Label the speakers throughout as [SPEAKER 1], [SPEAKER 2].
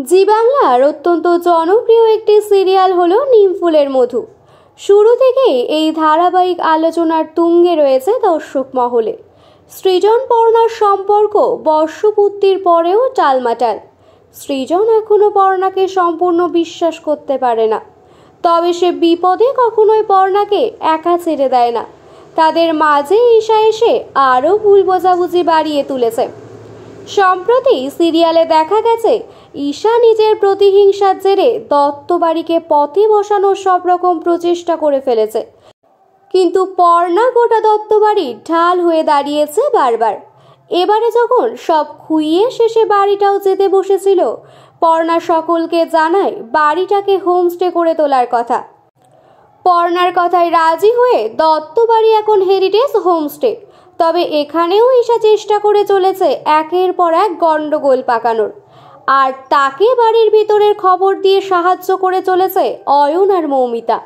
[SPEAKER 1] জি বাংলার অত্যন্ত জনপ্রিয় একটি সিরিয়াল হলো নিমফুলের মধু। শুরু থেকেই এই ধারাবাহিক আলোচনার তুঙ্গে রয়েছে দর্শক মহলে। সৃজন পর্ণার সম্পর্ক বর্ষপূর্তির পরেও টালমাটাল। সৃজন এখনো পর্ণাকে সম্পূর্ণ বিশ্বাস করতে পারে না, তবে সে বিপদে কখনোই পর্ণাকে একা ছেড়ে দেয় না। তাদের মাঝে ঈশা এসে আরও ভুল বোঝাবুঝি বাড়িয়ে তুলেছে। সম্প্রতি সিরিয়ালে দেখা গেছে ঈশা নিজের প্রতিহিংসার জেরে দত্ত বাড়িকে পথে বসানোর সব রকম প্রচেষ্টা করে ফেলেছে, কিন্তু পর্ণা গোটা দত্ত বাড়ির ঢাল হয়ে দাঁড়িয়েছে বারবার। এবারে যখন সব খুইয়ে শেষে বাড়িটাও যেতে বসেছিল, পর্ণা সকলকে জানায় বাড়িটাকে হোমস্টে করে তোলার কথা। পর্ণার কথায় রাজি হয়ে দত্ত বাড়ি এখন হেরিটেজ হোমস্টে। তবে এখানেও ঈশা চেষ্টা করে চলেছে একের পর এক গন্ডগোল পাকানোর, আর তাকে বাড়ির ভিতরের খবর দিয়ে সাহায্য করে চলেছে অয়ন আর মৌমিতা।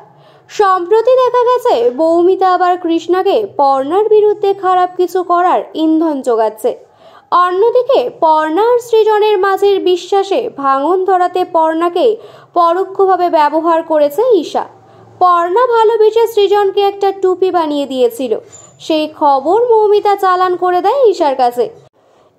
[SPEAKER 1] সম্প্রতি দেখা গেছে মৌমিতা আবার কৃষ্ণাকে পর্ণার বিরুদ্ধে খারাপ কিছু করার ইন্ধন যোগাচ্ছে। অন্যদিকে পর্ণা আর সৃজনের মাঝের বিশ্বাসে ভাঙন ধরাতে পর্ণাকে পরোক্ষভাবে ব্যবহার করেছে ঈশা। পর্ণা ভালোবেসে সৃজনকে একটা টুপি বানিয়ে দিয়েছিল, সেই খবর মৌমিতা চালান করে দেয় ঈশার কাছে।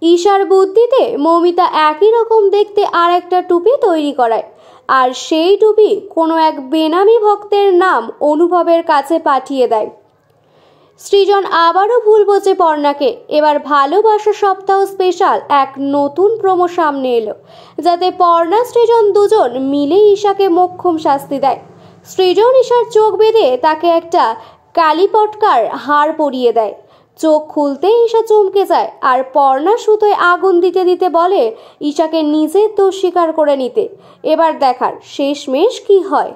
[SPEAKER 1] ঈশার বুদ্ধিতে মৌমিতা একই রকম দেখতে আর একটা টুপি তৈরি করায়, আর সেই টুপি কোনো এক বেনামি ভক্তের নাম অনুভবের কাছে পাঠিয়ে দেয়। সৃজন আবারও ভুল বোঝে পর্ণাকে। এবার ভালোবাসা সপ্তাহ স্পেশাল এক নতুন প্রোমো সামনে এলো, যাতে পর্ণা সৃজন দুজন মিলে ঈশাকে মোক্ষম শাস্তি দেয়। সৃজন ঈশার চোখ বেঁধে তাকে একটা কালীপটকার হাড় পরিয়ে দেয়। চোখ খুলতে ঈশা চমকে যায়, আর পর্ণা সুতোয় আগুন দিতে দিতে বলে ঈশাকে নিজের দোষ স্বীকার করে নিতে। এবার দেখার শেষমেশ কি হয়।